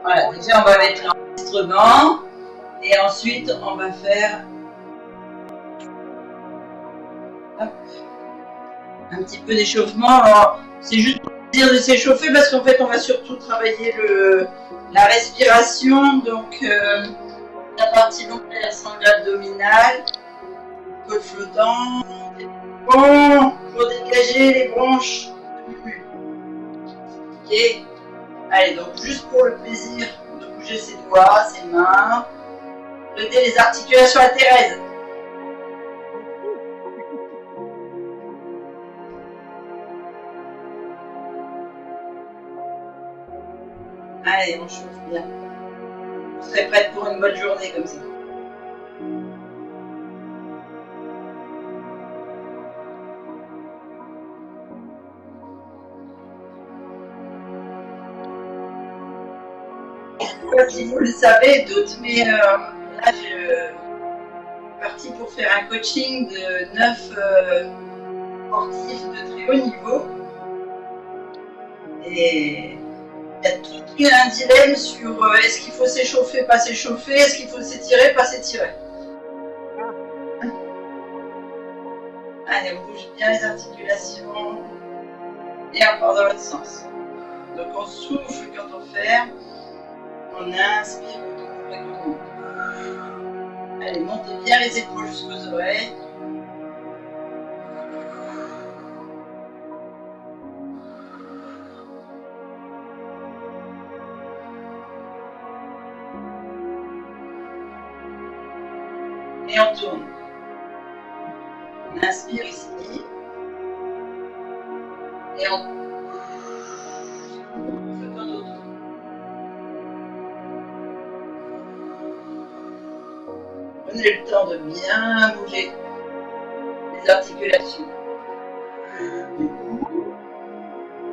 Voilà, déjà on va mettre l'enregistrement et ensuite on va faire un petit peu d'échauffement. C'est juste pour dire de s'échauffer parce qu'en fait on va surtout travailler la respiration, donc la partie lombaire, sangle abdominale, côte flottant, bon, pour dégager les bronches. Ok. Allez, donc juste pour le plaisir de bouger ses doigts, ses mains, aider les articulations à Thérèse. Allez, on chauffe bien. Vous serez prête pour une bonne journée comme ça. Je ne sais pas si vous le savez toutes, mais là je suis partie pour faire un coaching de 9 sportifs de très haut niveau. Et il y a tout un dilemme sur est-ce qu'il faut s'échauffer, pas s'échauffer, est-ce qu'il faut s'étirer, pas s'étirer. Allez, on bouge bien les articulations et encore dans l'autre sens. Donc on souffle quand on ferme, on inspire quand on ouvre et quand on ouvre. Allez, montez bien les épaules jusqu'aux oreilles. Et on tourne. On inspire ici. Et on souffle quand on tourne. Prenez le temps de bien bouger les articulations.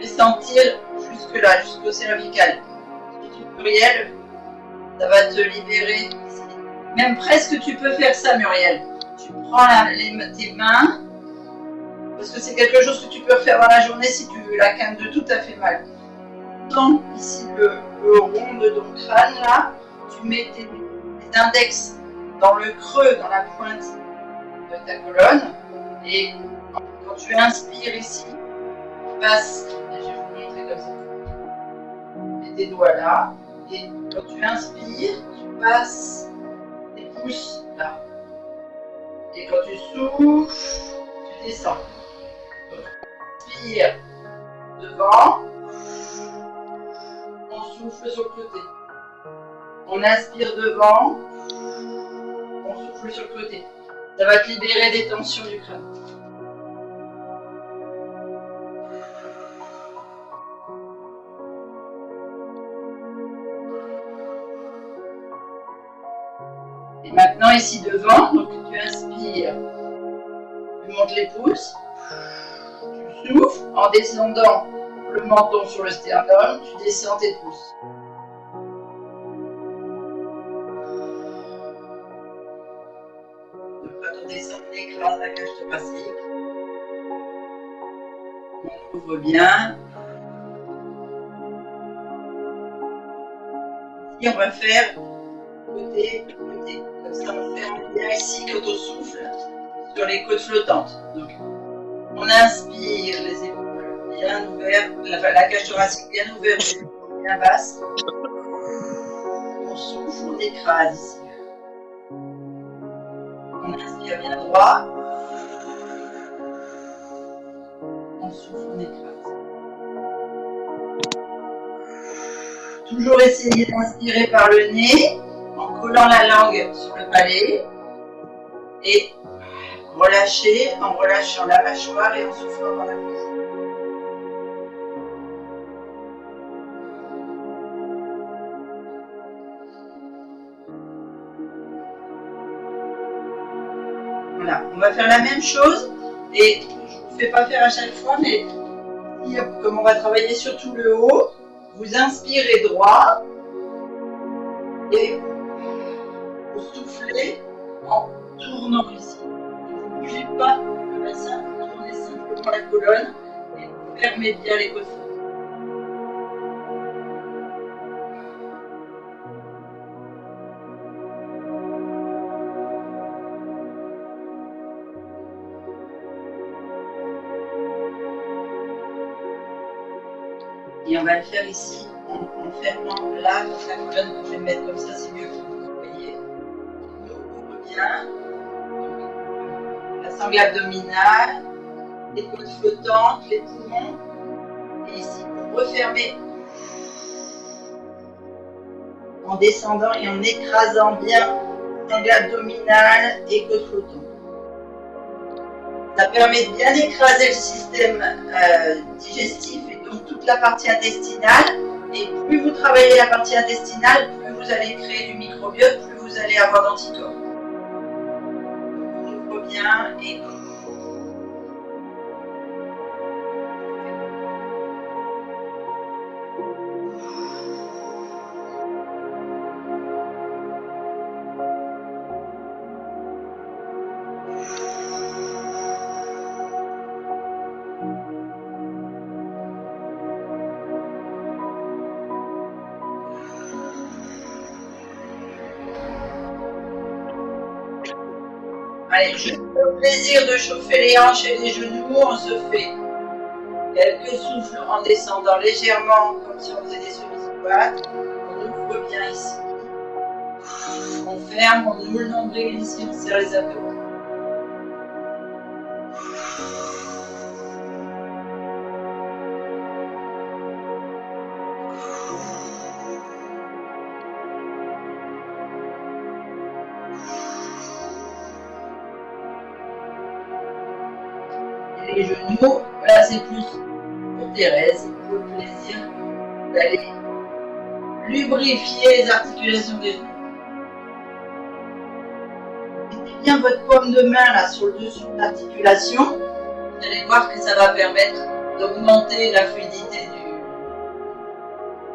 Et sentir jusque là, jusqu'au cervical. Si tu Muriel, ça va te libérer. Même presque tu peux faire ça, Muriel. Tu prends tes mains, parce que c'est quelque chose que tu peux faire dans la journée si la quinte de tout t'a fait mal. Tends ici le rond de ton crâne là, tu mets tes index dans le creux, dans la pointe de ta colonne, et quand tu inspires ici, tu passes, je vais vous montrer comme ça, mets tes doigts là, et quand tu inspires, tu passes tes pouces là, et quand tu souffles, tu descends. Donc, inspire devant, on souffle sur le côté. On inspire devant, on souffle sur le côté. Ça va te libérer des tensions du crâne. Et maintenant ici devant, donc tu inspires, tu montes les pouces, tu souffles en descendant le menton sur le sternum, tu descends tes pouces. Quand on descend, on écrase la cage thoracique. On ouvre bien. Et on va faire côté. Comme ça, on ferme bien ici quand on souffle sur les côtes flottantes. Donc, on inspire les épaules bien ouvertes, la cage thoracique bien ouverte, les épaules bien basses. On souffle, on écrase ici. On inspire bien droit. On souffle, on écrase. Toujours essayer d'inspirer par le nez, en collant la langue sur le palais. Et relâcher en relâchant la mâchoire et en soufflant dans la bouche. Voilà, on va faire la même chose et je ne vous fais pas faire à chaque fois, mais comme on va travailler surtout le haut, vous inspirez droit et vous soufflez en tournant ici. Vous ne bougez pas le bassin, vous tournez simplement la colonne et vous fermez bien les côtes. Et on va le faire ici en fermant là, la colonne que je vais mettre comme ça, c'est mieux que vous voyez. On ouvre bien. La sangle abdominale, les côtes flottantes, les poumons. Et ici, pour refermer en descendant et en écrasant bien sangle abdominale et côtes flottantes. Ça permet de bien écraser le système digestif et donc toute la partie intestinale. Et plus vous travaillez la partie intestinale, plus vous allez créer du microbiote, plus vous allez avoir d'anticorps. On ouvre bien et allez, juste le plaisir de chauffer les hanches et les genoux, on se fait quelques souffles en descendant légèrement, comme si on faisait des semi-squats. On ouvre bien ici. On ferme, on ouvre le nombril ici, on serre les abdos. Les genoux, là c'est plus pour Thérèse, pour le plaisir d'aller lubrifier les articulations des genoux. Mettez bien votre paume de main là sur le dessus de l'articulation. Vous allez voir que ça va permettre d'augmenter la fluidité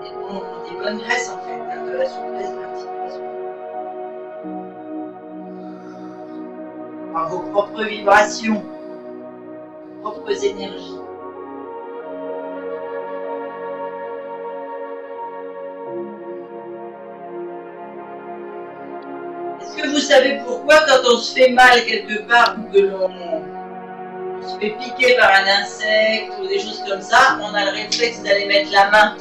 des bonnes graisses en fait, de la souplesse de l'articulation. Par vos propres vibrations, vos propres énergies. Est-ce que vous savez pourquoi quand on se fait mal quelque part ou que l'on se fait piquer par un insecte ou des choses comme ça, on a le réflexe d'aller mettre la main?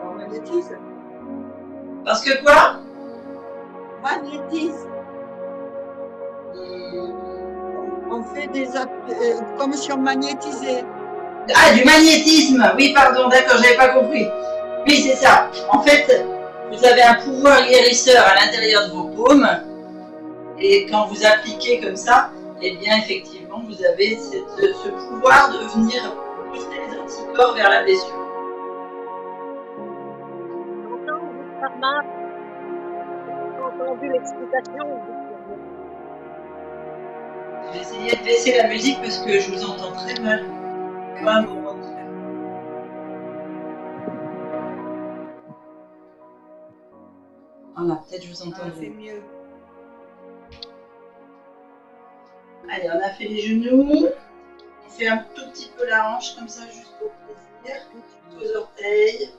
On magnétise. Parce que quoi? Magnétise. On fait des comme si on magnétisait. Ah, du magnétisme. Oui, pardon, d'accord, j'avais pas compris. Oui, c'est ça. En fait, vous avez un pouvoir guérisseur à l'intérieur de vos paumes. Et quand vous appliquez comme ça, eh bien, effectivement, vous avez ce pouvoir de venir pousser les anticorps vers la blessure. J'ai entendu l'explication. Je vais essayer de baisser la musique parce que je vous entends très mal. Voilà, peut-être je vous entends mieux. Allez, on a fait les genoux. On fait un tout petit peu la hanche comme ça, juste pour plaisir. Aux orteils.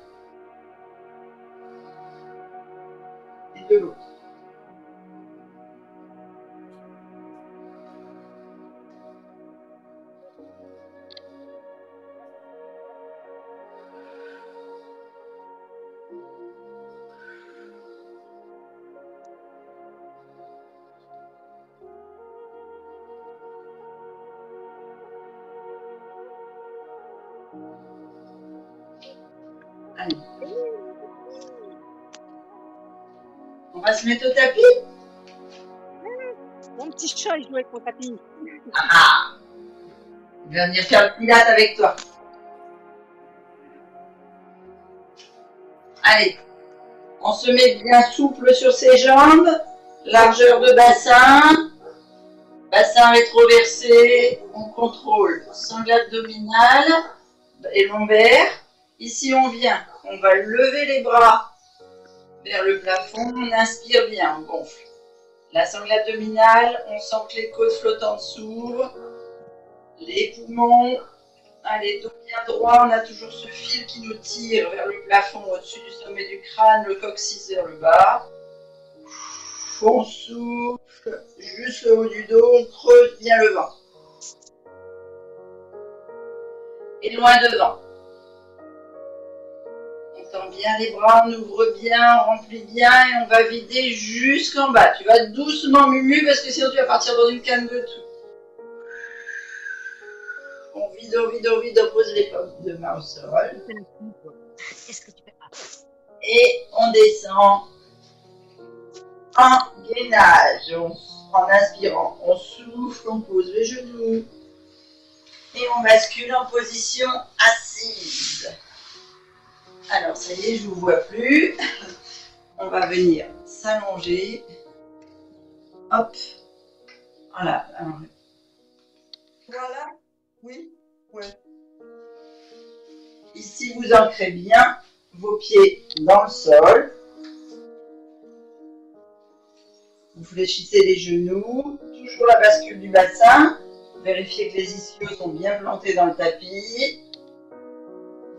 Et de l'eau. Allez. On va se mettre au tapis. Mon petit chat, il joue avec mon tapis. Ah, il va venir faire le pilate avec toi. Allez, on se met bien souple sur ses jambes, largeur de bassin, bassin rétroversé, on contrôle sangle abdominale et lombaire. Ici on vient, on va lever les bras vers le plafond, on inspire bien, on gonfle. La sangle abdominale, on sent que les côtes flottantes s'ouvrent, les poumons, allez, dos bien droit, on a toujours ce fil qui nous tire vers le plafond au-dessus du sommet du crâne, le coccyx vers le bas. On souffle, juste le haut du dos, on creuse bien le ventre. et loin devant. On tend bien les bras, on ouvre bien, on remplit bien et on va vider jusqu'en bas. Tu vas doucement mumu parce que sinon tu vas partir dans une canne de tout. On vide, on vide, on vide, on pose les pommes de main au sol. Qu'est-ce que tu fais? Et on descend en gainage. En inspirant, on souffle, on pose les genoux. Et on bascule en position assise. Alors, ça y est, je ne vous vois plus. On va venir s'allonger. Hop. Voilà. Voilà. Oui. Ouais. Ici, vous ancrez bien vos pieds dans le sol. Vous fléchissez les genoux. Toujours la bascule du bassin. Vérifiez que les ischios sont bien plantés dans le tapis.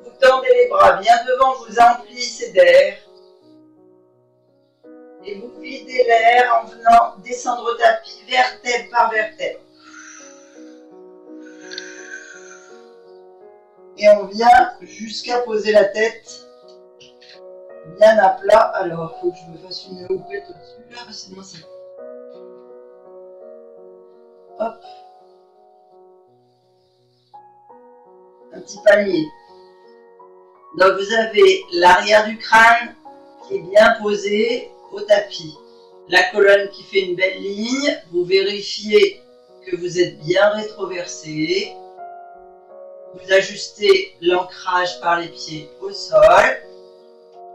Vous tendez les bras bien devant, vous emplissez d'air. Et vous videz l'air en venant descendre au tapis vertèbre par vertèbre. Et on vient jusqu'à poser la tête bien à plat. Alors, il faut que je me fasse une houppette au-dessus là, sinon ça... Hop. Un petit palier. Donc vous avez l'arrière du crâne qui est bien posé au tapis. La colonne qui fait une belle ligne. Vous vérifiez que vous êtes bien rétroversé. Vous ajustez l'ancrage par les pieds au sol.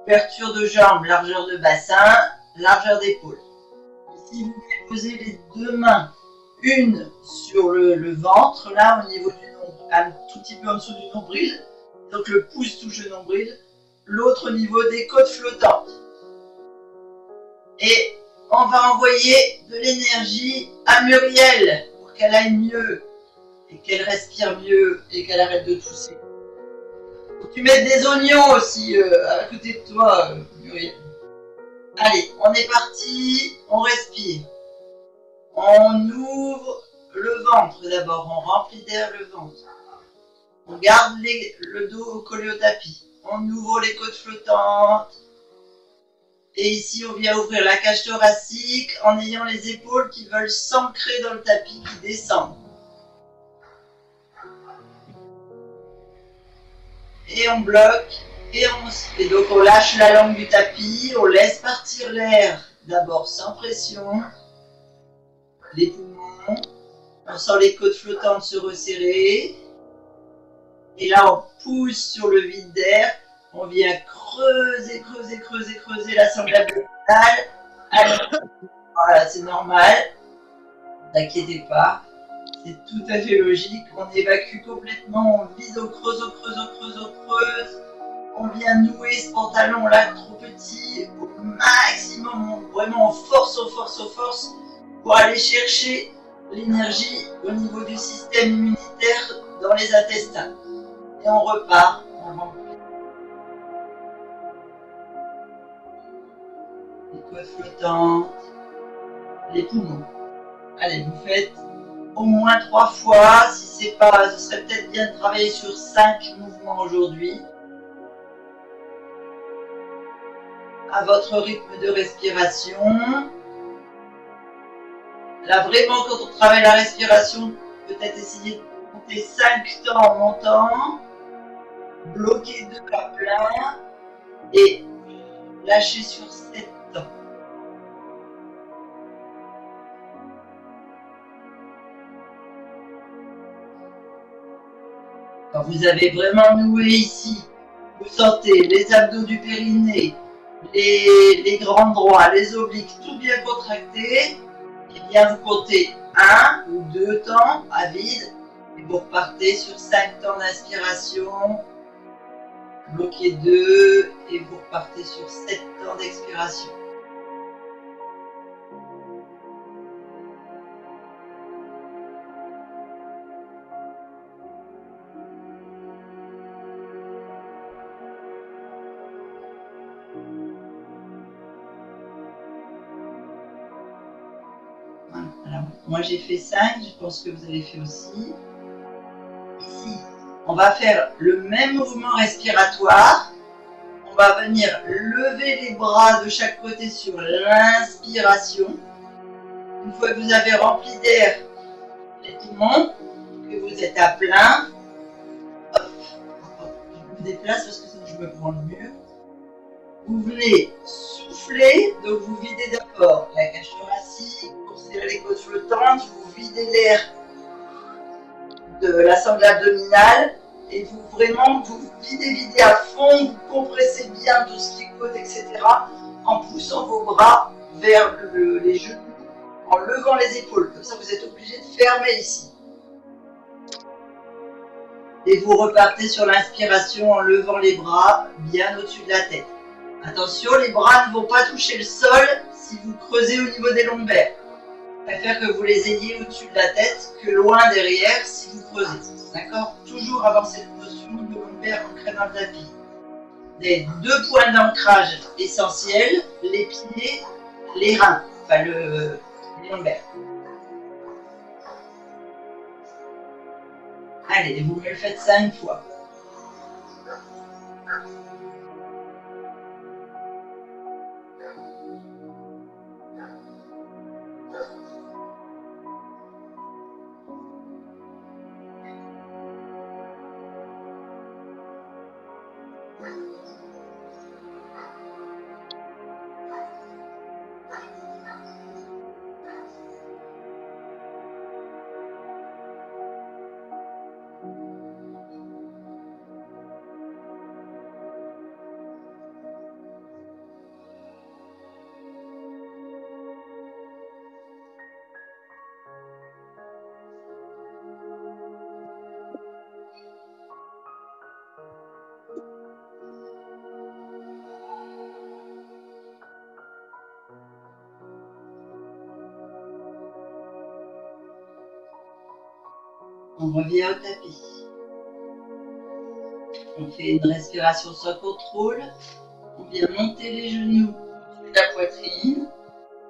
Ouverture de jambes, largeur de bassin, largeur d'épaule. Ici, vous pouvez poser les deux mains. Une sur le ventre, là, au niveau du nombril, un tout petit peu en dessous du nombril. Donc le pouce touche le nombril. L'autre au niveau des côtes flottantes. Et on va envoyer de l'énergie à Muriel pour qu'elle aille mieux et qu'elle respire mieux et qu'elle arrête de tousser. Faut que tu mettes des oignons aussi à côté de toi, Muriel. Allez, on est parti, on respire. On ouvre le ventre d'abord, on remplit d'air le ventre. On garde le dos collé au tapis. On ouvre les côtes flottantes. Et ici, on vient ouvrir la cage thoracique en ayant les épaules qui veulent s'ancrer dans le tapis, qui descendent. Et on bloque. Et donc, on lâche la langue du tapis. On laisse partir l'air, d'abord sans pression. Les poumons. On sent les côtes flottantes se resserrer. Et là, on pousse sur le vide d'air. On vient creuser, creuser, creuser, creuser la sangle abdominale. Allez, voilà, c'est normal. N'inquiétez pas. C'est tout à fait logique. On évacue complètement. On vide, on creuse, on creuse, on creuse, on creuse. On vient nouer ce pantalon là, trop petit, au maximum. Vraiment, on force, on force, on force pour aller chercher l'énergie au niveau du système immunitaire dans les intestins. Et on repart. On remplit. Les côtes flottantes, les poumons. Allez, vous faites au moins 3 fois. Si c'est pas, ce serait peut-être bien de travailler sur 5 mouvements aujourd'hui. À votre rythme de respiration. Là, vraiment, quand on travaille la respiration, peut-être essayer de compter 5 temps en montant. Bloquer 2 à plein. Et lâcher sur 7 temps. Quand vous avez vraiment noué ici, vous sentez les abdos du périnée, les grands droits, les obliques, tout bien contracté. Et bien vous comptez 1 ou 2 temps à vide et vous repartez sur 5 temps d'inspiration. Bloquez 2 et vous repartez sur 7 temps d'expiration. Alors, moi j'ai fait 5, je pense que vous avez fait aussi. Ici, On va faire le même mouvement respiratoire. On va venir lever les bras de chaque côté sur l'inspiration. Une fois que vous avez rempli d'air les poumons, que vous êtes à plein, hop, je me déplace parce que sinon je me prends le mur. Vous venez souffler, donc vous videz d'abord la cage thoracique, pour serrer les côtes flottantes, vous videz l'air de la sangle abdominale et vous vraiment vous videz à fond, vous compressez bien tout ce qui est côte, etc. en poussant vos bras vers les genoux, en levant les épaules. Comme ça, vous êtes obligé de fermer ici. Et vous repartez sur l'inspiration en levant les bras bien au-dessus de la tête. Attention, les bras ne vont pas toucher le sol si vous creusez au niveau des lombaires. Je préfère que vous les ayez au-dessus de la tête que loin derrière si vous creusez. D'accord? Toujours avoir cette notion de lombaire ancrée dans le tapis. Les deux points d'ancrage essentiels, les pieds, les reins, enfin les lombaires. Allez, vous me le faites 5 fois. On revient au tapis. On fait une respiration sans contrôle. On vient monter les genoux sur la poitrine.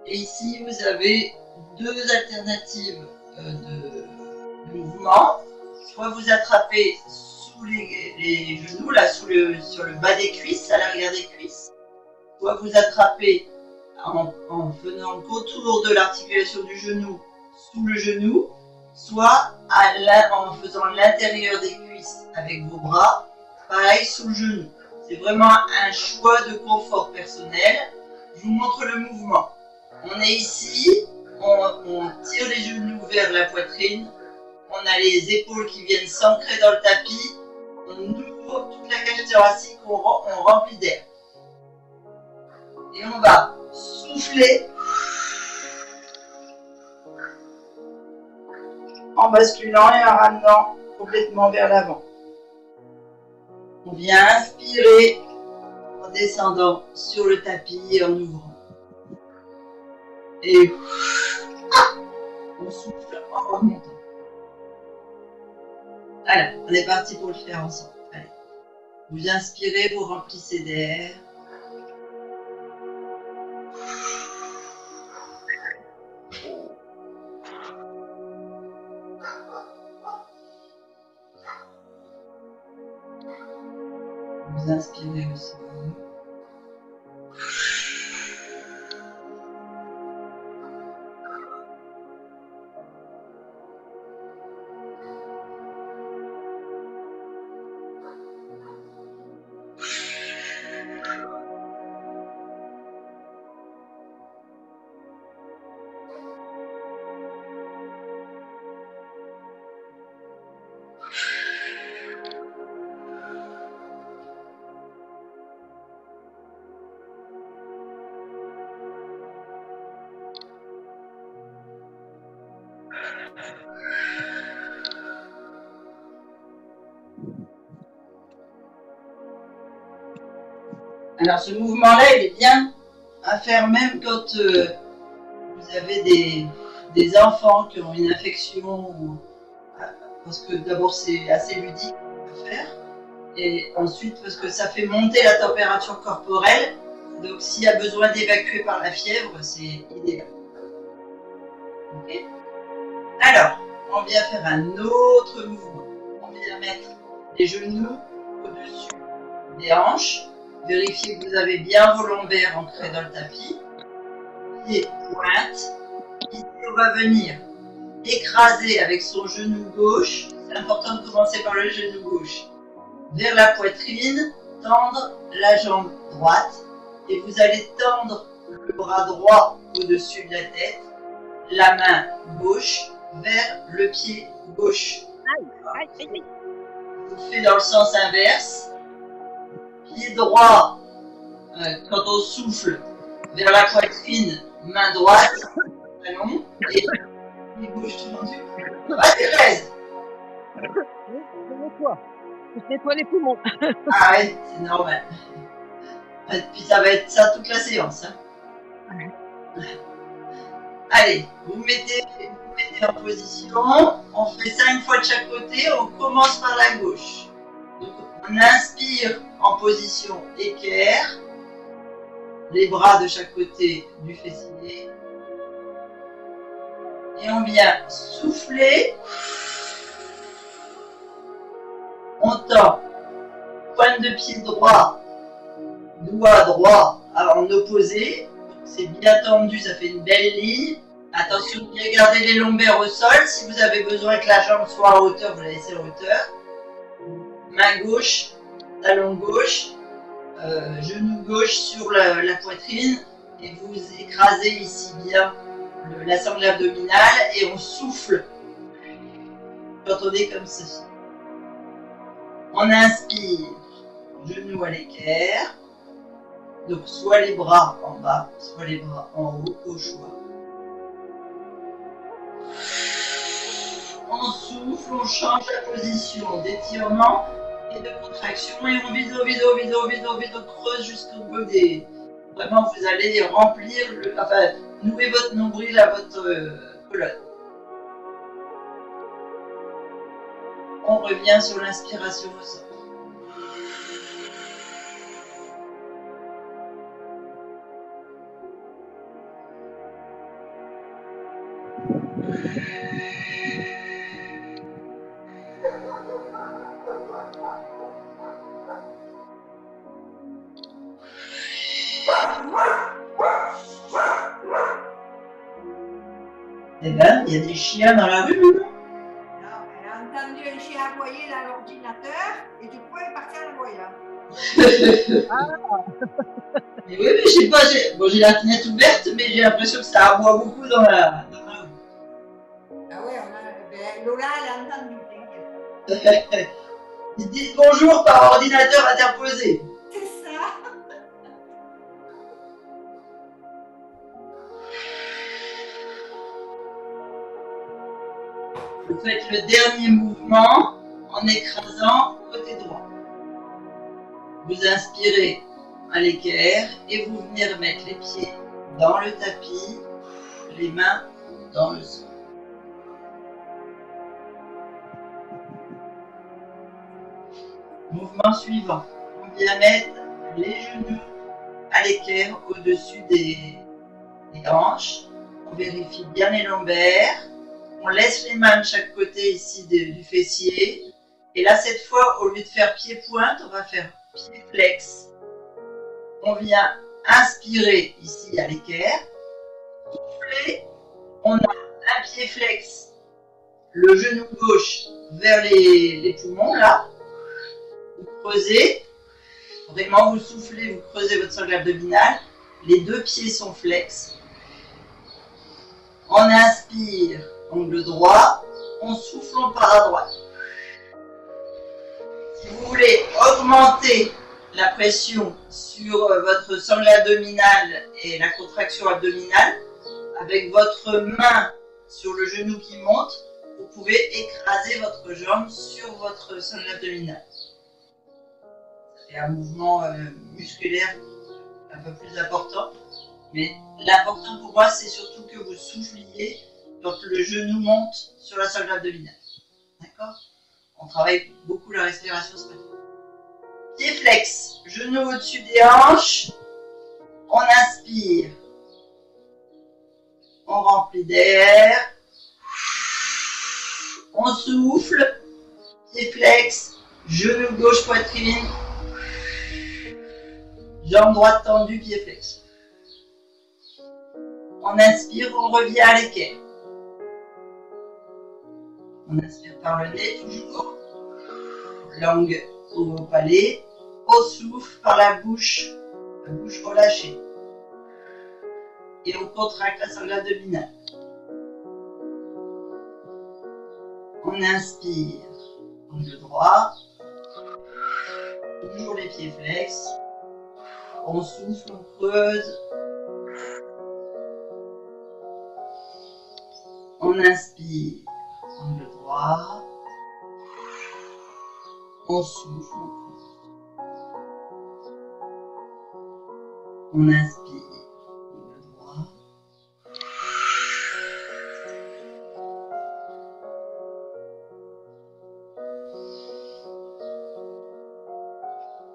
Et ici, vous avez deux alternatives de mouvement. Soit vous attrapez sous les genoux, là, sur le bas des cuisses, à l'arrière des cuisses. Soit vous attrapez en faisant le contour de l'articulation du genou sous le genou, soit en faisant l'intérieur des cuisses avec vos bras, pareil sous le genou. C'est vraiment un choix de confort personnel. Je vous montre le mouvement. On est ici, on tire les genoux vers la poitrine, on a les épaules qui viennent s'ancrer dans le tapis, on ouvre toute la cage thoracique, on remplit d'air. Et on va souffler en basculant et en ramenant complètement vers l'avant. On vient inspirer en descendant sur le tapis et en ouvrant. Et on souffle en remontant. Alors, on est parti pour le faire ensemble. Allez. Vous inspirez, vous remplissez d'air. Vous inspirez aussi. Alors ce mouvement-là, il est bien à faire même quand vous avez des enfants qui ont une infection, parce que d'abord c'est assez ludique à faire, et ensuite parce que ça fait monter la température corporelle, donc s'il y a besoin d'évacuer par la fièvre, c'est idéal. Okay. Alors, on vient faire un autre mouvement. On vient mettre les genoux au-dessus des hanches. Vérifiez que vous avez bien vos lombaires ancrés dans le tapis. Pieds pointe. Ici, on va venir écraser avec son genou gauche. C'est important de commencer par le genou gauche. Vers la poitrine, tendre la jambe droite. Et vous allez tendre le bras droit au-dessus de la tête. La main gauche vers le pied gauche. Vous faites dans le sens inverse. Pied droit, quand on souffle, vers la poitrine, main droite, talon, et pied gauche tendu. Ah, Thérèse! Je nettoie les poumons. Ah ouais, c'est normal. Et puis ça va être ça toute la séance. Hein. Allez, vous mettez en position. On fait 5 fois de chaque côté. On commence par la gauche. Donc, on inspire en position équerre. Les bras de chaque côté du fessier. Et on vient souffler. On tend. Pointe de pied droit. Doigt droit en opposé. C'est bien tendu, ça fait une belle ligne. Attention de bien garder les lombaires au sol. Si vous avez besoin que la jambe soit en hauteur, vous la laissez en hauteur. Main gauche, talon gauche, genou gauche sur la poitrine. Et vous écrasez ici bien la sangle abdominale et on souffle quand on est comme ceci. On inspire, genou à l'équerre. Donc, soit les bras en bas, soit les bras en haut, au choix. On souffle, on change la position d'étirement et de contraction et on vide, creuse jusqu'au godet. Vraiment, vous allez remplir, nouer votre nombril à votre colonne. On revient sur l'inspiration au sol. Eh ben, il y a des chiens dans la rue, non? Non, elle a entendu un chien aboyer dans l'ordinateur et du coup elle est partie en aboyant. Mais oui, mais je sais pas, j'ai la fenêtre ouverte, mais j'ai l'impression que ça aboie beaucoup dans la rue. Ah ouais, Lola elle a entendu, t'inquiète. Ils disent bonjour par ordinateur interposé. C'est ça. Vous faites le dernier mouvement en écrasant côté droit. Vous inspirez à l'équerre et vous venez remettre les pieds dans le tapis, les mains dans le sol. Mouvement suivant. On vient mettre les genoux à l'équerre au-dessus des hanches. On vérifie bien les lombaires. On laisse les mains de chaque côté ici du fessier. Et là, cette fois, au lieu de faire pied-pointe, on va faire pied-flex. On vient inspirer ici à l'équerre. Souffler. On a un pied-flex. Le genou gauche vers les poumons, là. Vous creusez. Vraiment, vous soufflez, vous creusez votre sangle abdominale. Les deux pieds sont flex. On inspire. Angle droit, on souffle, on part à droite. Si vous voulez augmenter la pression sur votre sangle abdominale et la contraction abdominale, avec votre main sur le genou qui monte, vous pouvez écraser votre jambe sur votre sangle abdominale. C'est un mouvement musculaire un peu plus important, mais l'important pour moi, c'est surtout que vous souffliez quand le genou monte sur la sangle abdominale. D'accord? On travaille beaucoup la respiration spatiale. Pied flex, genou au-dessus des hanches. On inspire. On remplit d'air. On souffle. Pied flex, Genou gauche, poitrine. Jambe droite tendue, pied flex. On inspire, on revient à l'équerre. On inspire par le nez toujours. Langue au palais. Au souffle par la bouche relâchée. Et on contracte la sangle abdominale. On inspire, angle droit. Toujours les pieds flex. On souffle, on creuse. On inspire, angle droit. On souffle, on creuse. On inspire, angle droit.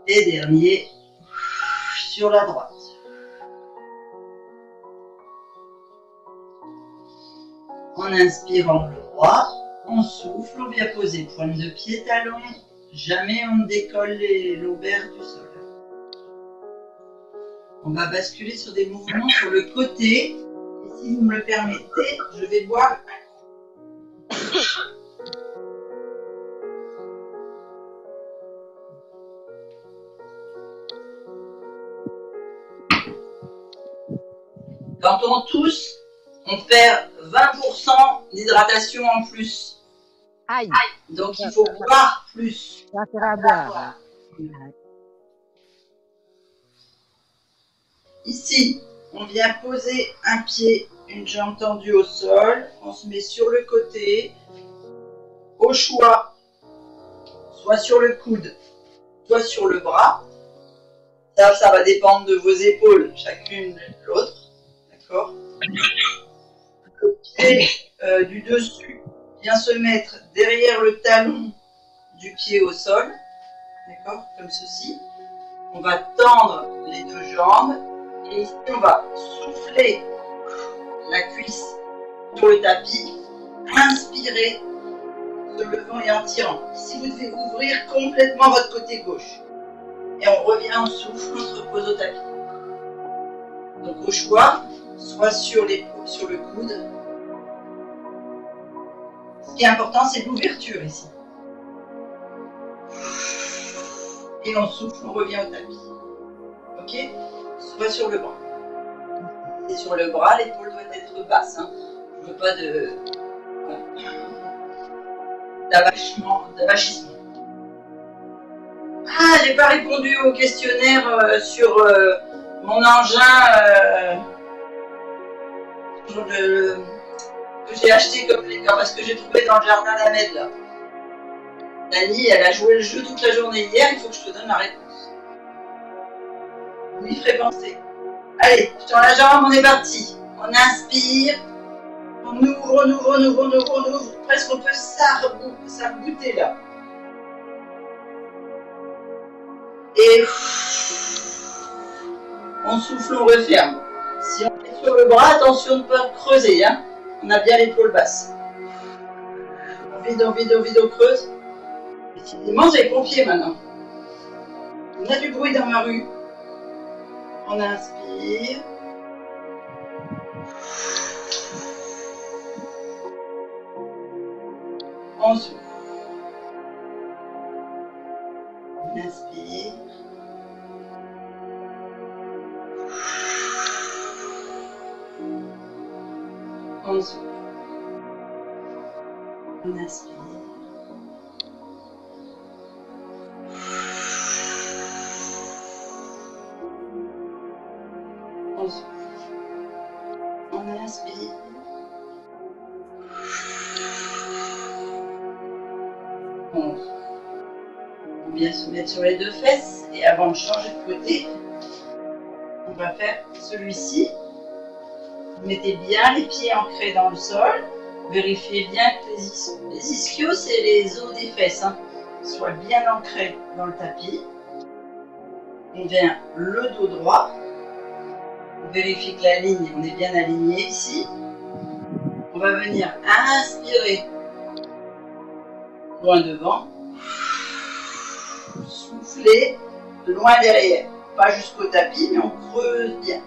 Et dernier, sur la droite. On inspire angle droit, on souffle, on vient poser pointe de pied, talon. Jamais on ne décolle les lombaires du sol. On va basculer sur des mouvements sur le côté. Et si vous me le permettez, je vais boire. Quand on tousse, on perd 20% d'hydratation en plus. Aïe. Donc il faut boire plus. Ça fera boire. Ici, on vient poser un pied, une jambe tendue au sol. On se met sur le côté. Au choix, soit sur le coude, soit sur le bras. Ça va dépendre de vos épaules, chacune de l'autre. D'accord ? Le pied du dessus vient se mettre derrière le talon du pied au sol. D'accord ? Comme ceci. On va tendre les deux jambes. Et ici, on va souffler la cuisse sur le tapis. Inspirer, se levant et en tirant. Ici, vous devez ouvrir complètement votre côté gauche. Et on revient en souffle, on se repose au tapis. Donc au choix, soit sur le coude. Ce qui est important, c'est l'ouverture ici. Et on souffle, on revient au tapis. Ok ? Soit sur le bras. Et sur le bras, l'épaule doit être basse. Hein. Je ne veux pas d'avachissement. Ah, j'ai pas répondu au questionnaire sur mon engin que j'ai acheté comme parce que j'ai trouvé dans le jardin d'Ahmed là. Dani, elle a joué le jeu toute la journée hier, il faut que je te donne la réponse. Vous y ferez penser. Allez, sur la jambe, on est parti. On inspire, on ouvre. Presque on peut s'arc-bouter là. Et on souffle, on referme. Si on est sur le bras, attention de ne pas creuser. Hein. On a bien l'épaule basse. On vide, on creuse. Décidément, j'ai les pompiers maintenant. On a du bruit dans ma rue. On inspire. On souffle. On inspire. On souffle. On inspire. On souffle. On inspire. On souffle. On vient se mettre sur les deux fesses et avant de changer de côté, on va faire celui-ci. Vous mettez bien les pieds ancrés dans le sol. Vérifiez bien que les ischios, c'est les os des fesses, hein, soient bien ancrés dans le tapis. On vient le dos droit. On vérifie que la ligne, on est bien aligné ici. On va venir inspirer loin devant. soufflez loin derrière. Pas jusqu'au tapis, mais on creuse bien.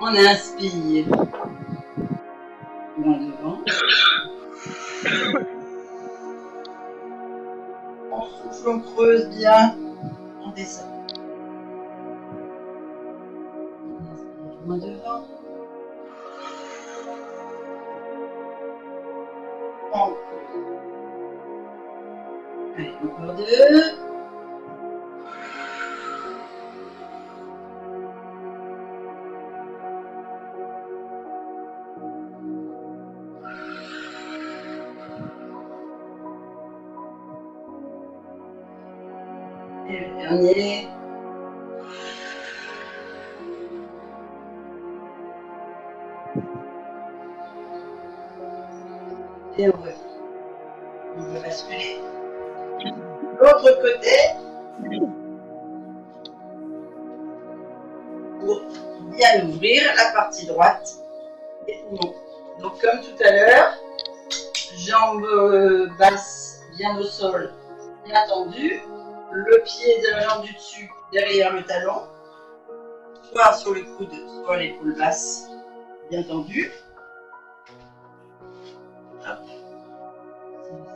On inspire. Loin devant. On souffle, on creuse bien. On descend. On inspire loin devant. On creuse. Allez, encore deux. Et le dernier. Et on revient. On va basculer. L'autre côté. Pour bien ouvrir la partie droite des poumons. Donc comme tout à l'heure, jambes basses bien au sol, bien tendues. Le pied de la jambe du dessus derrière le talon, soit sur le coude, soit l'épaule basse, bien tendue. Hop.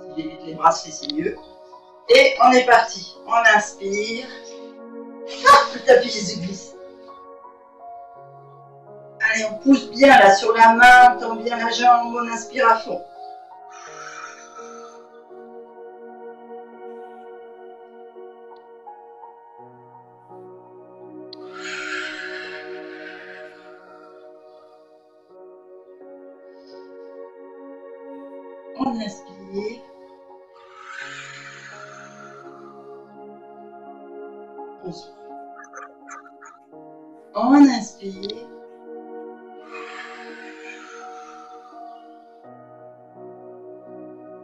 Si j'évite les bracelets, c'est mieux. Et on est parti. On inspire. Ah, le tapis se glisse. Allez, on pousse bien là sur la main, on tend bien la jambe, on inspire à fond. On inspire. On souffle. On inspire.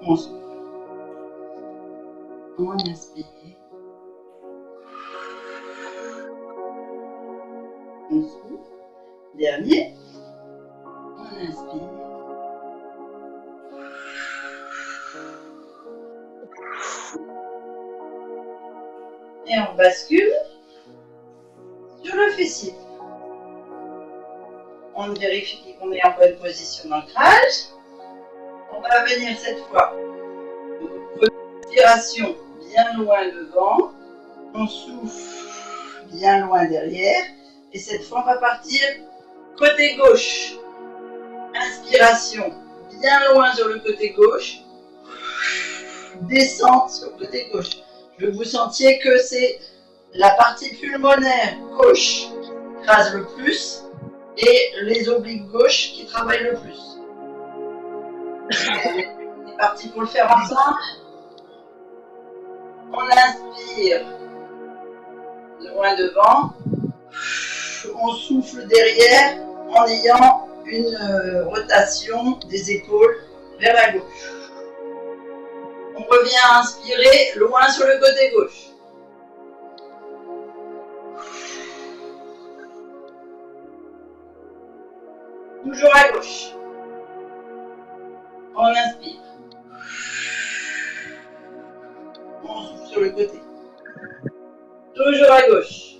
On souffle. On inspire. On souffle. Dernier. On inspire. Et on bascule sur le fessier. On vérifie qu'on est en bonne position d'ancrage. On va venir cette fois. Respiration bien loin devant. On souffle bien loin derrière. Et cette fois, on va partir côté gauche. Inspiration bien loin sur le côté gauche. Descente sur le côté gauche. Je veux que vous sentiez que c'est la partie pulmonaire gauche qui écrase le plus et les obliques gauches qui travaillent le plus. C'est parti pour le faire ensemble. On inspire loin devant. On souffle derrière en ayant une rotation des épaules vers la gauche. On revient à inspirer loin sur le côté gauche. Toujours à gauche. On inspire. On souffle sur le côté. Toujours à gauche.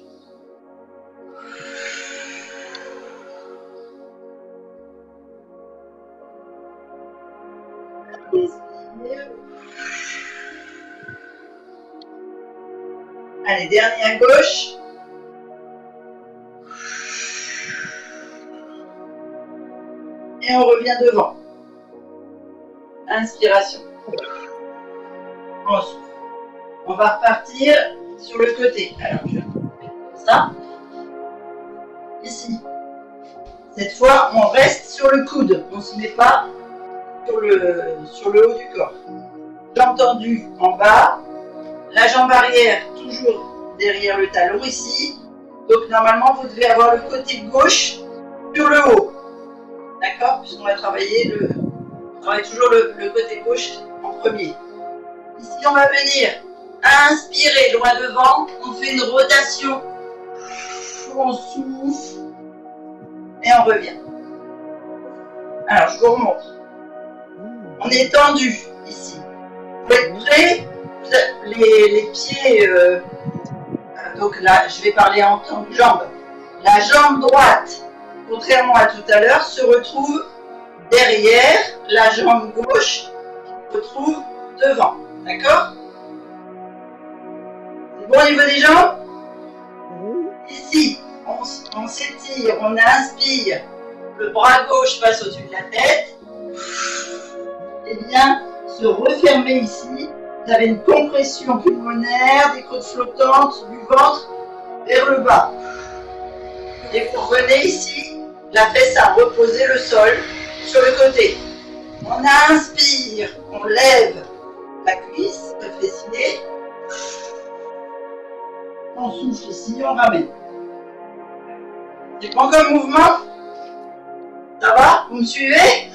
Inspire. Allez, dernier à gauche. Et on revient devant. Inspiration. On souffle. On va repartir sur le côté. Alors, je vais faire ça. Ici. Cette fois, on reste sur le coude. On ne se met pas sur le haut du corps. Jambe tendue en bas. La jambe arrière toujours derrière le talon ici. Donc normalement, vous devez avoir le côté gauche sur le haut. D'accord? Puisqu'on va travailler on travaille toujours le côté gauche en premier. Ici, on va venir inspirer loin devant. On fait une rotation. On souffle. Et on revient. Alors, je vous remontre. On est tendu ici. Vous êtes prêts? les pieds, donc là, je vais parler en tant que jambe. La jambe droite, contrairement à tout à l'heure, se retrouve derrière la jambe gauche qui se retrouve devant. D'accord? C'est bon au niveau des jambes? Ici, on s'étire, on inspire, le bras gauche passe au-dessus de la tête. Et bien, se refermer ici. Vous avez une compression pulmonaire, des côtes flottantes, du ventre vers le bas. Et vous revenez ici, la fesse à reposer le sol sur le côté. On inspire, on lève la cuisse, le fessier. On souffle ici, on ramène. C'est bon comme mouvement? Ça va? Vous me suivez?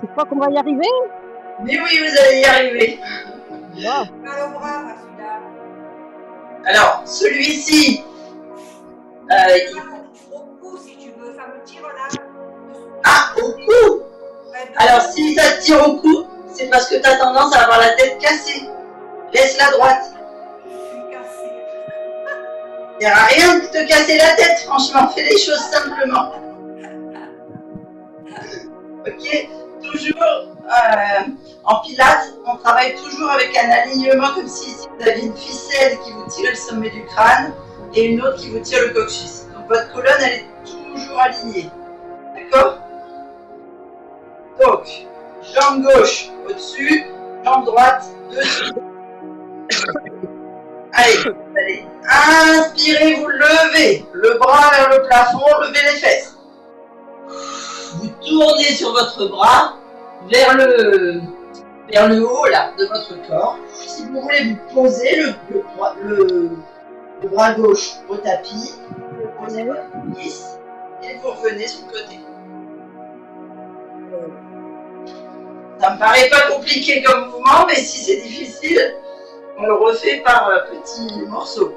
Tu crois qu'on va y arriver? Mais oui, vous allez y arriver. Wow. Mal au bras, celui-là. Alors, celui-ci, Au cou, si tu veux, ça me tire là. ah, au cou. Alors, si ça te tire au cou, c'est parce que tu as tendance à avoir la tête cassée. Laisse la droite. Je suis cassée. Il n'y a rien de te casser la tête, franchement. Fais les choses simplement. Ok? Toujours en pilates, on travaille toujours avec un alignement comme si vous aviez une ficelle qui vous tirait le sommet du crâne et une autre qui vous tire le coccyx. Donc votre colonne, elle est toujours alignée. D'accord? Donc, jambe gauche au-dessus, jambe droite dessus. Allez, vous allez inspirez, vous levez le bras vers le plafond, levez les fesses. Vous tournez sur votre bras vers le haut là, de votre corps. Si vous voulez, vous posez le bras gauche au tapis, vous posez votre cuisse et vous revenez sur le côté. Ça me paraît pas compliqué comme mouvement, mais si c'est difficile, on le refait par petits morceaux.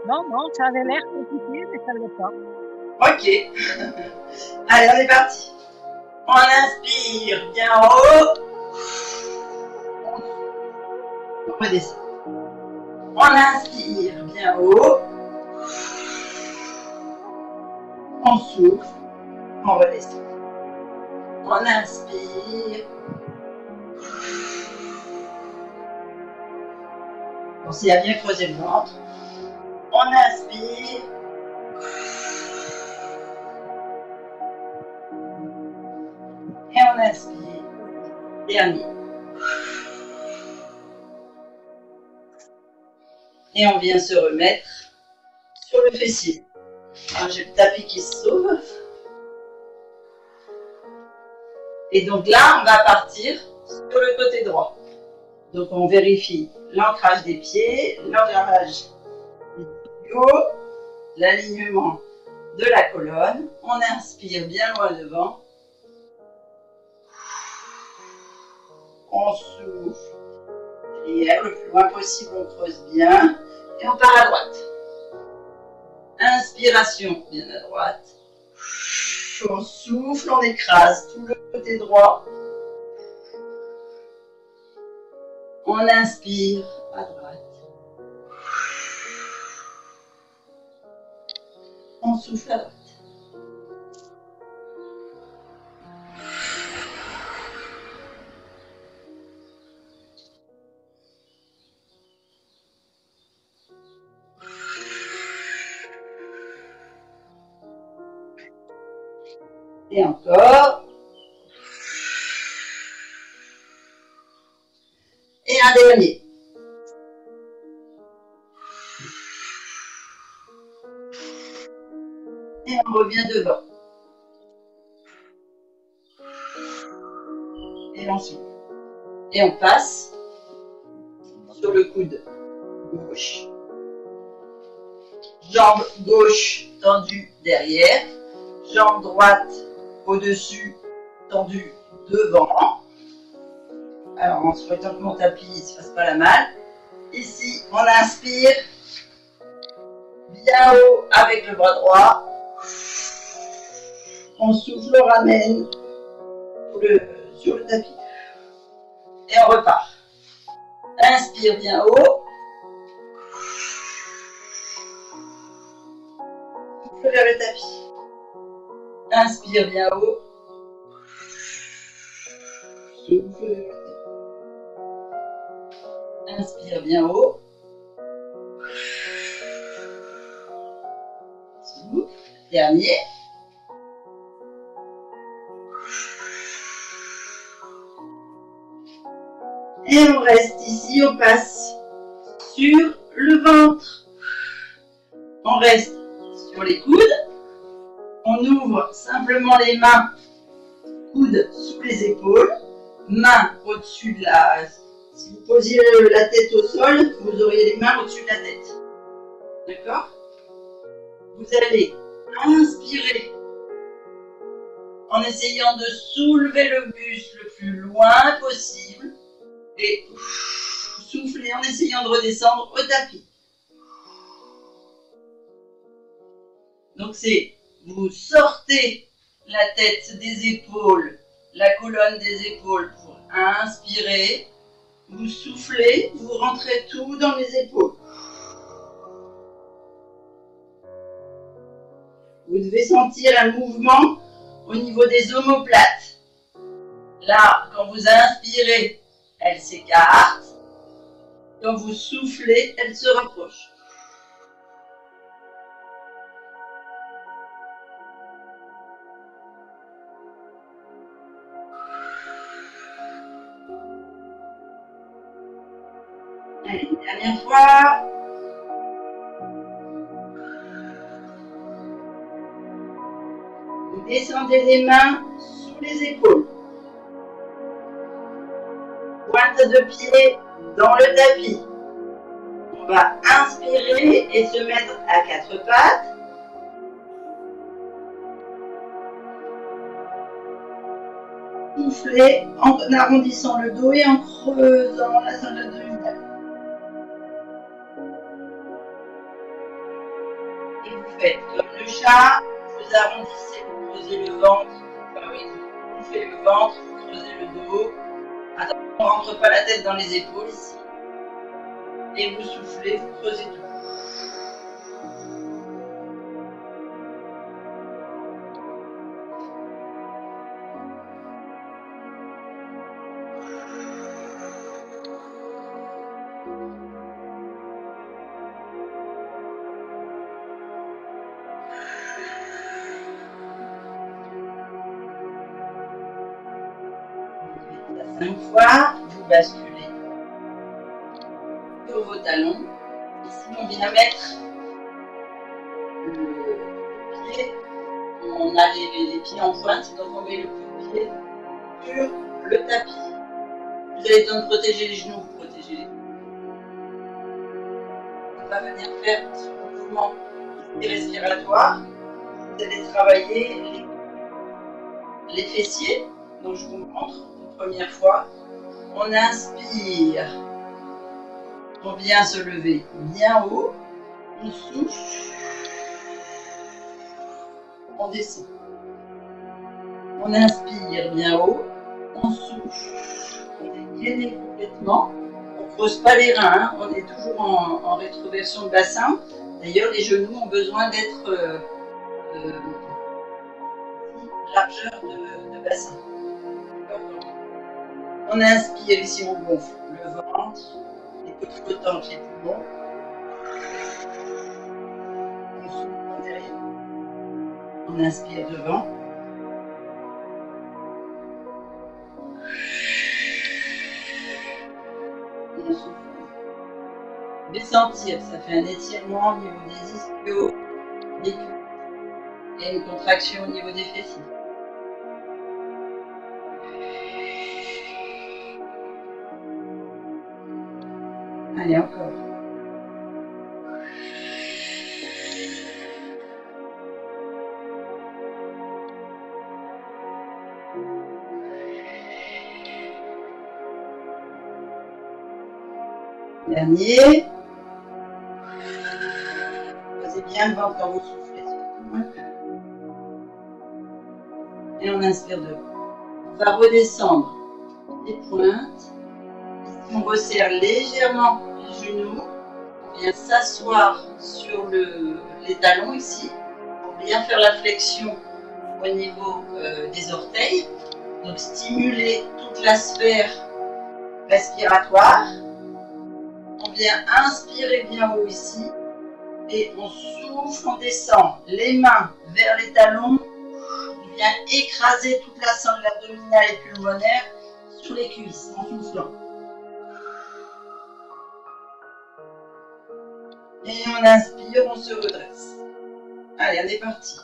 Non, ça avait l'air compliqué, mais ça ne l'est pas. Ok. Allez, on est parti. On inspire bien en haut. On redescend. On inspire bien haut. On souffle. On redescend. On inspire. Pensez à bien creuser le ventre. On inspire. Et on inspire. Dernier. Et on vient se remettre sur le fessier. Alors j'ai le tapis qui se sauve. Et donc là, on va partir sur le côté droit. Donc on vérifie l'ancrage des pieds, l'ancrage des tuyaux, l'alignement de la colonne. On inspire bien loin devant. On souffle derrière, le plus loin possible, on creuse bien. Et on part à droite. Inspiration, bien à droite. On souffle, on écrase tout le côté droit. On inspire à droite. On souffle à droite. Et encore. Et un dernier. Et on revient devant. Et on souffle. Et on passe sur le coude gauche. Jambe gauche tendue derrière. Jambe droite au-dessus, tendue devant. Alors, en souhaitant que mon tapis ne se fasse pas la malle. Ici, on inspire. Bien haut avec le bras droit. On souffle, on ramène sur le tapis. Et on repart. Inspire bien haut. Souffle vers le tapis. Inspire bien haut. Souffle vers le tapis. Inspire bien haut. Souffle. Dernier. Et on reste ici, on passe sur le ventre. On reste sur les coudes. On ouvre simplement les mains, coudes sous les épaules, mains au-dessus de la... Si vous posiez la tête au sol, vous auriez les mains au-dessus de la tête. D'accord? Vous allez inspirer en essayant de soulever le buste le plus loin possible et souffler en essayant de redescendre au tapis. Donc c'est, vous sortez la tête des épaules, la colonne des épaules pour inspirer, vous soufflez, vous rentrez tout dans les épaules. Vous devez sentir un mouvement au niveau des omoplates. Là, quand vous inspirez, elle s'écarte. Quand vous soufflez, elle se rapproche. Allez, dernière fois. Vous descendez les mains sous les épaules. Pointe de pied dans le tapis. On va inspirer et se mettre à quatre pattes. Souffler en arrondissant le dos et en creusant la zone abdominale. Et vous faites comme le chat, vous arrondissez, vous creusez le ventre, enfin oui, vous faites le ventre, vous creusez le dos. Attention, on ne rentre pas la tête dans les épaules ici. Et vous soufflez, vous creusez tout. Vous faites ça 5 fois, vous basculez sur vos talons. Ici, on vient mettre le pied. On a les pieds en pointe, donc on met le pied sur le tapis. Vous avez besoin de protéger les genoux, vous protégez les genoux. On va venir faire ce mouvement respiratoire. Vous allez travailler les fessiers. Donc je vous montre une première fois. On inspire. On vient se lever bien haut. On souffle. On descend. On inspire bien haut. On souffle. On est gainé complètement. On ne creuse pas les reins. Hein. On est toujours en rétroversion de bassin. D'ailleurs, les genoux ont besoin d'être largeur de bassin. On inspire ici, on gonfle le ventre, les côtes flottantes, les poumons. On souffle derrière. On inspire devant. On souffle. Vous pouvez sentir, ça fait un étirement au niveau des ischios, des cuisses et une contraction au niveau des fessiers. Allez, encore. Dernier. Posez bien le ventre quand vous soufflez. Et on inspire devant. On va redescendre les pointes. On resserre légèrement les genoux. On vient s'asseoir sur les talons ici. Pour bien faire la flexion au niveau des orteils. Donc stimuler toute la sphère respiratoire. On vient inspirer bien haut ici. Et on souffle, on descend les mains vers les talons. On vient écraser toute la sangle abdominale et pulmonaire sur les cuisses en soufflant. Et on inspire, on se redresse. Allez, on est parti.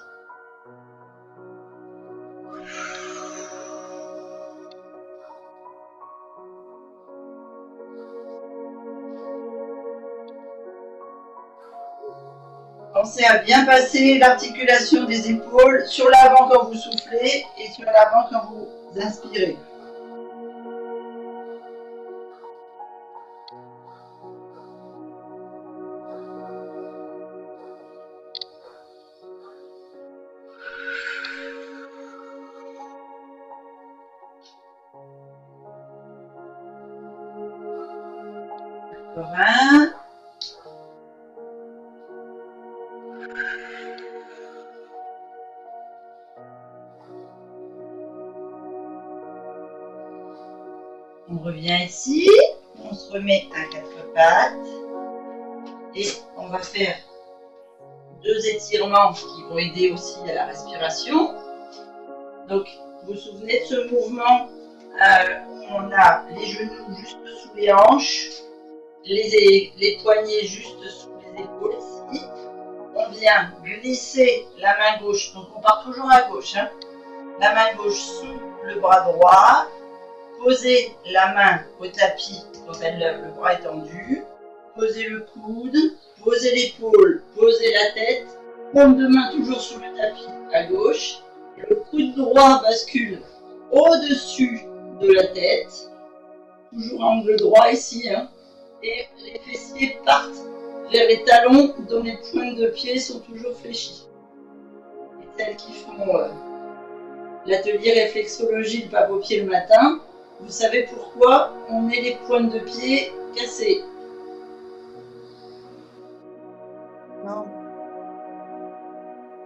Pensez à bien passer l'articulation des épaules sur l'avant quand vous soufflez et sur l'avant quand vous inspirez. Voilà. On revient ici, on se remet à quatre pattes et on va faire deux étirements qui vont aider aussi à la respiration. Donc, vous vous souvenez de ce mouvement où on a les genoux juste sous les hanches, les poignets juste sous les épaules ici. On vient glisser la main gauche, donc on part toujours à gauche, hein. La main gauche sous le bras droit. Posez la main au tapis quand elle lève le bras étendu. Posez le coude, posez l'épaule, posez la tête. Paume de main toujours sous le tapis à gauche. Le coude droit bascule au-dessus de la tête. Toujours angle droit ici. Hein. Et les fessiers partent vers les talons dont les pointes de pied sont toujours fléchies. Et celles qui font l'atelier réflexologie de pape au pied le matin, vous savez pourquoi on met les pointes de pied cassées? Non.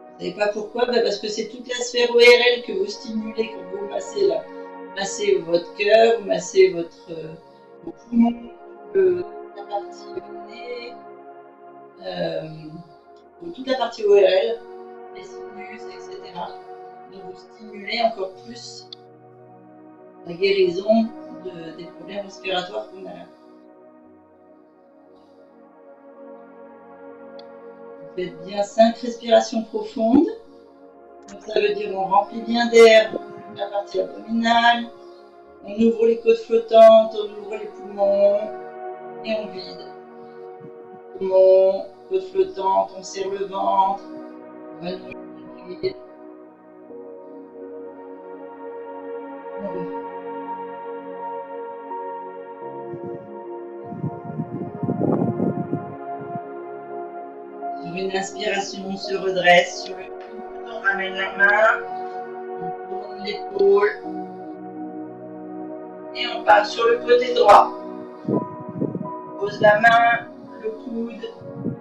Vous savez pas pourquoi? Parce que c'est toute la sphère ORL que vous stimulez quand vous massez là. Vous massez votre cœur, vous massez vos poumons, la partie nez, toute la partie ORL, les sinus, etc. Donc vous stimulez encore plus la guérison des problèmes respiratoires qu'on a là. Vous faites bien 5 respirations profondes. Donc ça veut dire on remplit bien d'air la partie abdominale, on ouvre les côtes flottantes, on ouvre les poumons et on vide. Poumons, côtes flottantes, on serre le ventre, on va nous vide. Sur une inspiration, on se redresse sur le coude, on ramène la main, on tourne l'épaule et on part sur le côté droit. On pose la main, le coude,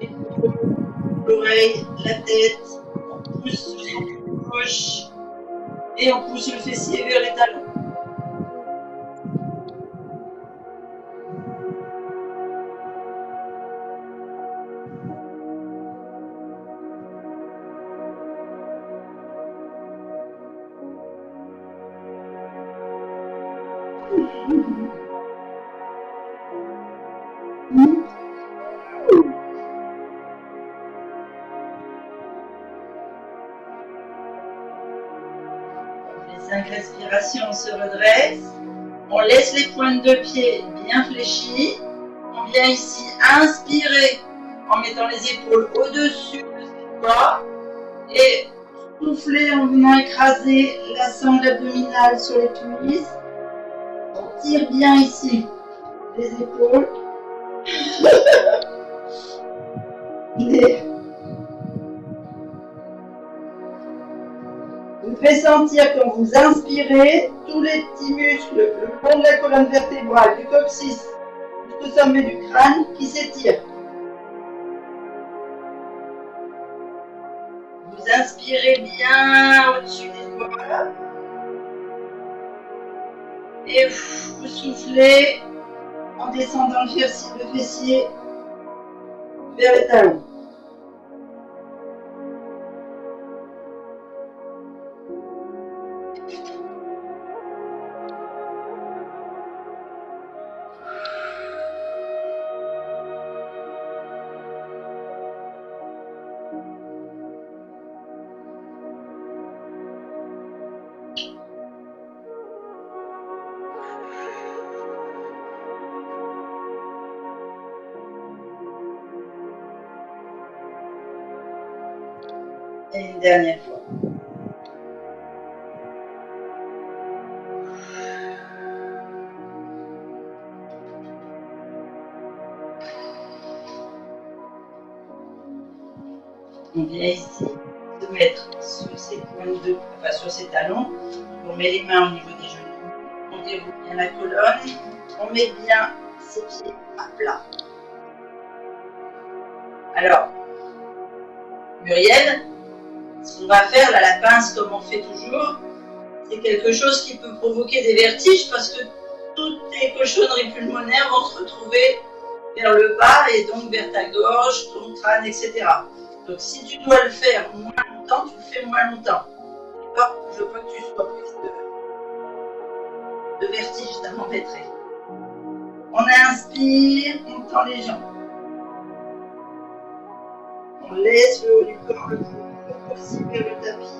l'épaule, l'oreille, la tête, on pousse l'épaule gauche et on pousse le fessier vers les talons. Les 5 respirations, on se redresse. On laisse les pointes de pied bien fléchies. On vient ici inspirer en mettant les épaules au-dessus de ses doigts et souffler en venant écraser la sangle abdominale sur les cuisses. On tire bien ici les épaules. Vous faites sentir quand vous inspirez tous les petits muscles le long de la colonne vertébrale, du coccyx au sommet du crâne qui s'étire. Vous inspirez bien au-dessus des doigts. Et vous soufflez en descendant le fessier vers les talons. Et une dernière fois. On vient ici se mettre sur ses pointes sur ses talons. On met les mains au niveau des genoux. On déroule bien la colonne. On met bien ses pieds à plat. Alors, Muriel, ce qu'on va faire, là, la pince, comme on fait toujours, c'est quelque chose qui peut provoquer des vertiges parce que toutes tes cochonneries pulmonaires vont se retrouver vers le bas et donc vers ta gorge, ton crâne, etc. Donc si tu dois le faire moins longtemps, tu le fais moins longtemps. D'accord? Je veux pas que tu sois prise de vertige, ça m'embêterait. On inspire, on tend les jambes. On laisse le haut du corps le plus possible vers le tapis.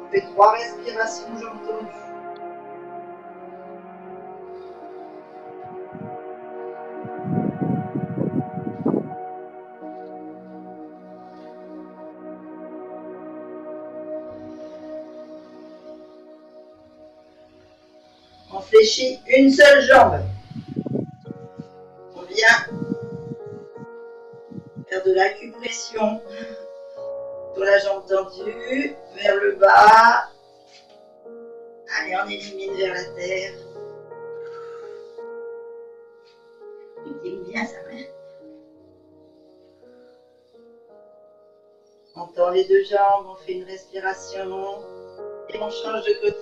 On fait 3 respirations, jambes tendues. On fléchit une seule jambe. On vient faire de l'acupression sur la jambe tendue, vers le bas. Allez, on élimine vers la terre. Tu t'aimes bien ça, mère. On tend les deux jambes, on fait une respiration et on change de côté.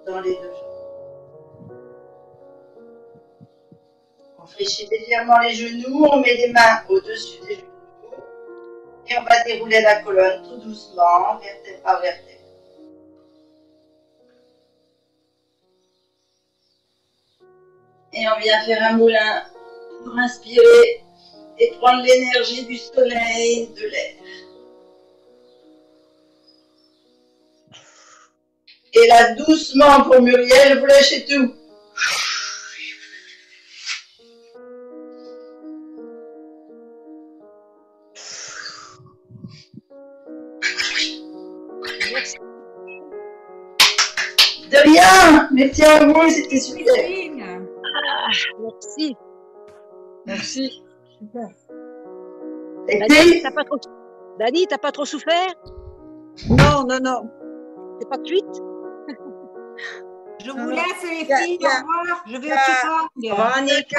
Dans les deux jambes. On fléchit légèrement les genoux, on met les mains au-dessus des genoux et on va dérouler la colonne tout doucement, vertèbre par vertèbre. Et on vient faire un moulin pour inspirer et prendre l'énergie du soleil, de l'air. Et là, doucement pour Muriel, vous lâchez tout. Merci. De rien. Merci à vous, c'était super. Ah, merci. Merci. Super. Dani, t'as pas trop souffert? Non, non, non. T'es pas cuite? Je vous laisse les filles, au revoir. Je vais au check-up.